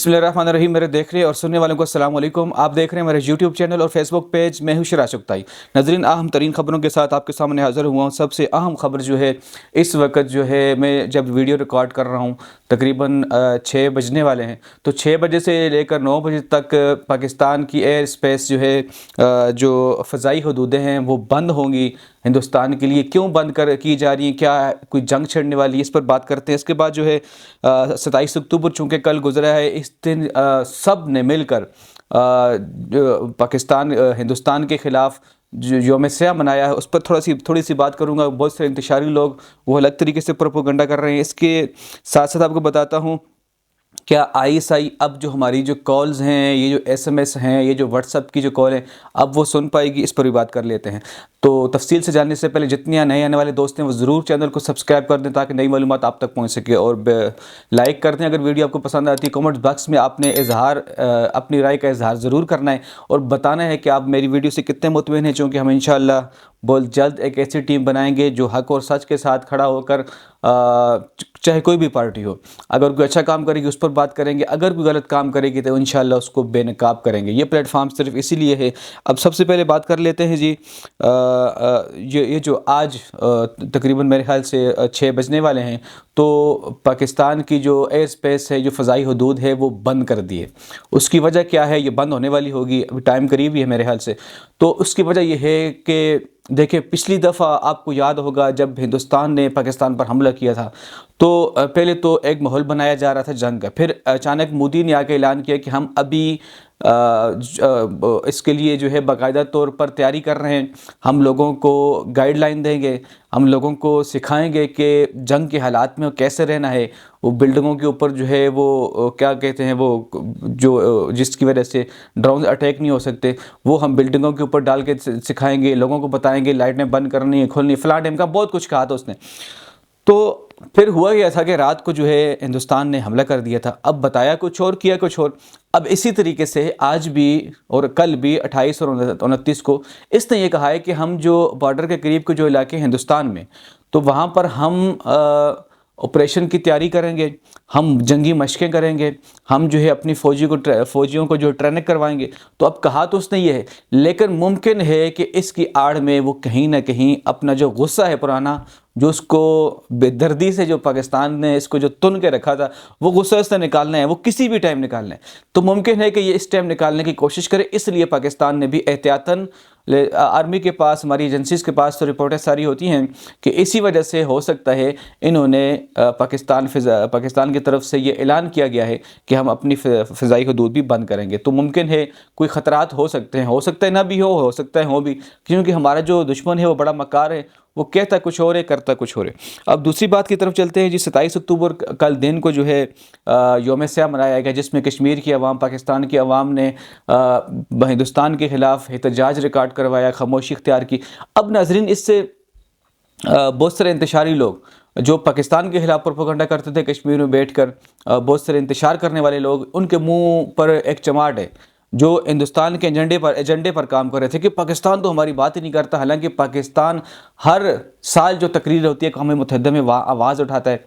बिस्मिल्लाहिर्रहमानिर्रहीम। मेरे देखने और सुनने वालों को अस्सलाम वालेकुम। आप देख रहे हैं मेरे यूट्यूब चैनल और फेसबुक पेज। मैं हूं शिराज चुगताई। नाज़रीन, अहम तरीन ख़बरों के साथ आपके सामने हाज़िर हुआ हूं। सबसे अहम ख़बर जो है इस वक्त जो है, मैं जब वीडियो रिकॉर्ड कर रहा हूं तकरीबन 6 बजने वाले हैं, तो 6 बजे से लेकर 9 बजे तक पाकिस्तान की एयर स्पेस जो है, जो फ़ज़ाई हदूदें हैं वो बंद होंगी हिंदुस्तान के लिए। क्यों बंद की जा रही हैं, क्या कोई जंग छिड़ने वाली है, इस पर बात करते हैं। इसके बाद जो है 27 अक्टूबर चूँकि कल गुजरा है, इस दिन सब ने मिलकर पाकिस्तान हिंदुस्तान के ख़िलाफ़ जो यौम स्याह मनाया है, उस पर थोड़ी सी बात करूँगा। बहुत से इंतशारी लोग वो अलग तरीके से प्रोपेगेंडा कर रहे हैं। इसके साथ साथ आपको बताता हूँ, क्या ISI अब जो हमारी जो कॉल्स हैं, ये जो SMS हैं, ये जो व्हाट्सअप की जो कॉल है, अब वो सुन पाएगी? इस पर भी बात कर लेते हैं। तो तफसील से जानने से पहले जितने नए आने वाले दोस्त हैं वो ज़रूर चैनल को सब्सक्राइब कर दें ताकि नई मालूमात आप तक पहुंच सके, और लाइक कर दें अगर वीडियो आपको पसंद आती है। कमेंट बॉक्स में आपने अपनी राय का इजहार ज़रूर करना है और बताना है कि आप मेरी वीडियो से कितने मुतमिन हैं, चूँकि हम इंशाअल्लाह बहुत जल्द एक ऐसी टीम बनाएंगे जो हक़ और सच के साथ खड़ा होकर, चाहे कोई भी पार्टी हो, अगर कोई अच्छा काम करेगी उस पर बात करेंगे, अगर कोई गलत काम करेगी तो इंशाअल्लाह उसको बेनकाब करेंगे। ये प्लेटफॉर्म सिर्फ इसीलिए है। अब सबसे पहले बात कर लेते हैं जी, ये जो आज तकरीबन मेरे ख्याल से 6 बजने वाले हैं, तो पाकिस्तान की जो एयर स्पेस है, जो फ़ज़ाई हदूद है, वो बंद कर दी है। उसकी वजह क्या है? ये बंद होने वाली होगी, अभी टाइम करीब ही है मेरे ख्याल से। तो उसकी वजह ये है कि देखिए, पिछली दफ़ा आपको याद होगा जब हिंदुस्तान ने पाकिस्तान पर हमला किया था, तो पहले तो एक माहौल बनाया जा रहा था जंग का। फिर अचानक मोदी ने आके ऐलान किया कि हम अभी इसके लिए जो है बाकायदा तौर पर तैयारी कर रहे हैं। हम लोगों को गाइडलाइन देंगे, हम लोगों को सिखाएंगे कि जंग के हालात में कैसे रहना है। वो बिल्डिंगों के ऊपर जो है वो क्या कहते हैं, वो जो जिसकी वजह से ड्रोन अटैक नहीं हो सकते, वो हम बिल्डिंगों के ऊपर डाल के सिखाएंगे, लोगों को बताएंगे लाइटें बंद करनी है, खोलनी, फलां टाइम का बहुत कुछ कहा था उसने। तो फिर हुआ यह था कि रात को जो है हिंदुस्तान ने हमला कर दिया था। अब बताया कुछ और, किया कुछ और। अब इसी तरीके से आज भी और कल भी 28 और 29 को इसने ये कहा है कि हम जो बॉर्डर के करीब के जो इलाके हिंदुस्तान में, तो वहाँ पर हम ऑपरेशन की तैयारी करेंगे, हम जंगी मशक़ें करेंगे, हम जो है अपनी फ़ौजियों को जो ट्रेनिंग करवाएंगे। तो अब कहा तो उसने ये है, लेकिन मुमकिन है कि इसकी आड़ में वो कहीं ना कहीं अपना जो गुस्सा है पुराना, जो उसको बेदर्दी से जो पाकिस्तान ने इसको जो तुन के रखा था, वो गुस्सा इसने निकालना है, वो किसी भी टाइम निकालना है। तो मुमकिन है कि ये इस टाइम निकालने की कोशिश करे। इसलिए पाकिस्तान ने भी एहतियातन, आर्मी के पास, हमारी एजेंसीज़ के पास तो रिपोर्टें सारी होती हैं कि इसी वजह से हो सकता है इन्होंने पाकिस्तान की तरफ से ये ऐलान किया गया है कि हम अपनी फ़ज़ाई हदूद भी बंद करेंगे। तो मुमकिन है कोई ख़तरात हो सकते हैं, हो सकता है ना भी हो सकता है हो भी, क्योंकि हमारा जो दुश्मन है वो बड़ा मक्कार है, वो कहता कुछ और है, करता कुछ और है। अब दूसरी बात की तरफ चलते हैं जी। 27 अक्टूबर कल दिन को जो है यौम स्याह मनाया गया, जिसमें कश्मीर की अवाम, पाकिस्तान की अवाम ने हिंदुस्तान के ख़िलाफ़ एहतजाज रिकॉर्ड करवाया, खामोशी इख्तियार की। अब नाज़रीन, इससे बहुत सारे इंतशारी लोग जो पाकिस्तान के ख़िलाफ़ प्रोपेगेंडा करते थे कश्मीर में बैठकर, बहुत सारे इंतशार करने वाले लोग, उनके मुंह पर एक चमाट है, जो हिंदुस्तान के एजेंडे पर काम कर रहे थे कि पाकिस्तान तो हमारी बात ही नहीं करता। हालांकि पाकिस्तान हर साल जो तकरीर होती है कौम मुत्तहिदा में आवाज़ उठाता है,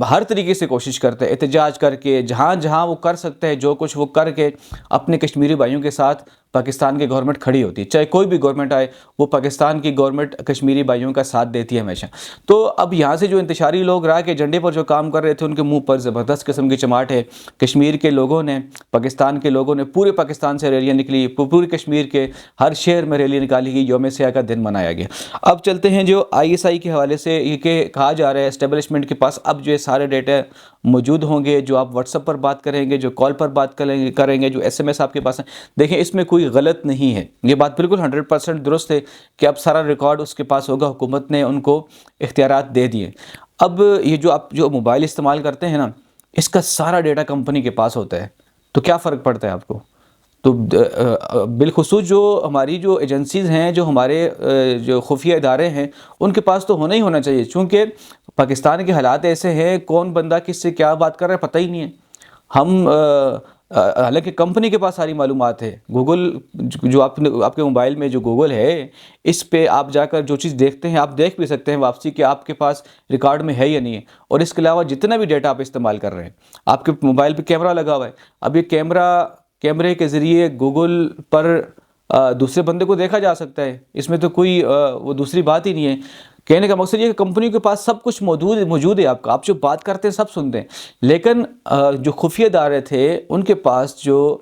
हर तरीके से कोशिश करता है, एहतजाज करके, जहाँ जहाँ वो कर सकते हैं जो कुछ वो करके अपने कश्मीरी भाइयों के साथ पाकिस्तान की गवर्नमेंट खड़ी होती है। चाहे कोई भी गवर्नमेंट आए, वो पाकिस्तान की गवर्नमेंट कश्मीरी भाइयों का साथ देती है हमेशा। तो अब यहाँ से जो इंतशारी लोग राह के एजेंडे पर जो काम कर रहे थे, उनके मुंह पर ज़बरदस्त किस्म की चमाट है। कश्मीर के लोगों ने, पाकिस्तान के लोगों ने, पूरे पाकिस्तान से रैलियाँ निकली, पूरे कश्मीर के हर शहर में रैली निकाली गई, यौम स्याह का दिन मनाया गया। अब चलते हैं जो ISI के हवाले से ये कहा जा रहा है, एस्टेब्लिशमेंट के पास अब जो है सारे डेटा मौजूद होंगे, जो आप व्हाट्सएप पर बात करेंगे, जो कॉल पर बात करेंगे, जो SMS आपके पास है। देखें, इसमें कोई गलत नहीं है, ये बात बिल्कुल 100% दुरुस्त है कि अब सारा रिकॉर्ड उसके पास होगा। हुकूमत ने उनको इख्तियारात दे दिए। अब ये जो आप जो मोबाइल इस्तेमाल करते हैं ना, इसका सारा डेटा कंपनी के पास होता है। तो क्या फ़र्क पड़ता है आपको? तो बिलखुसूस जो हमारी जो एजेंसीज़ हैं, जो हमारे जो खुफिया इदारे हैं, उनके पास तो होना ही होना चाहिए, चूँकि पाकिस्तान के हालात ऐसे हैं, कौन बंदा किससे क्या बात कर रहा है पता ही नहीं है। हम حالانکہ کمپنی کے پاس ساری معلومات ہے. گوگل جو آپ کے موبائل میں جو گوگل ہے، اس پہ آپ جا کر جو چیز دیکھتے ہیں آپ دیکھ بھی سکتے ہیں واپسی کہ آپ کے پاس ریکارڈ میں ہے یا نہیں ہے. اور اس کے علاوہ جتنا بھی ڈیٹا آپ استعمال کر رہے ہیں، آپ کے موبائل پہ کیمرہ لگا ہوا ہے، اب یہ کیمرے کے ذریعے گوگل پر دوسرے بندے کو دیکھا جا سکتا ہے. اس میں تو کوئی وہ دوسری بات ہی نہیں ہے. کہنے کا مقصد یہ کہ کمپنیوں کے پاس سب کچھ موجود ہے. آپ جو بات کرتے ہیں سب سنتے ہیں، لیکن جو خفیہ ادارے تھے ان کے پاس جو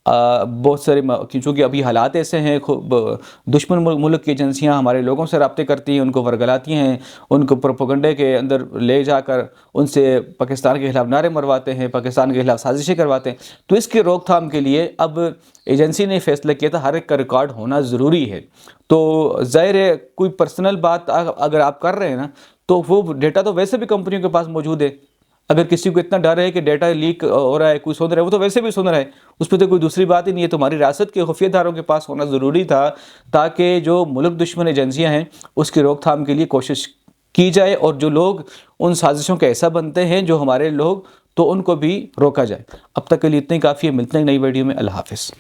بہت سارے، چونکہ ابھی حالات ایسے ہیں، دشمن ملک کی ایجنسیاں ہمارے لوگوں سے رابطے کرتی ہیں، ان کو ورگلاتی ہیں، ان کو پروپیگنڈے کے اندر لے جا کر ان سے پاکستان کے خلاف نعرے مرواتے ہیں، پاکستان کے خلاف سازشیں کرواتے ہیں. تو اس کی روک تھام کے لیے اب ایجنسی نے فیصلہ کیا تھا ہر ایک کا ریکارڈ ہونا ضروری ہے. تو ظاہر ہے کوئی پرسنل بات اگر آپ کر رہے ہیں نا، تو وہ ڈیٹا تو ویسے بھی کمپنیوں کے پاس موجود ہے. اگر کسی کو اتنا ڈر ہے کہ ڈیٹا لیک ہو رہا ہے، کوئی سن رہا ہے، وہ تو ویسے بھی سن رہا ہے، اس پہ تو کوئی دوسری بات ہی نہیں ہے. تمہاری ریاست کے خفیہ اداروں کے پاس ہونا ضروری تھا تاکہ جو ملک دشمن ایجنسیاں ہیں اس کی روک تھام کے لیے کوشش کی جائے، اور جو لوگ ان سازشوں کا حصہ بنتے ہیں جو ہمارے لوگ، تو ان کو بھی روکا جائے. اب تک کے لیے اتنا ہی کافی ہے. ملتے ہیں نئی ویڈیو میں. اللہ حافظ.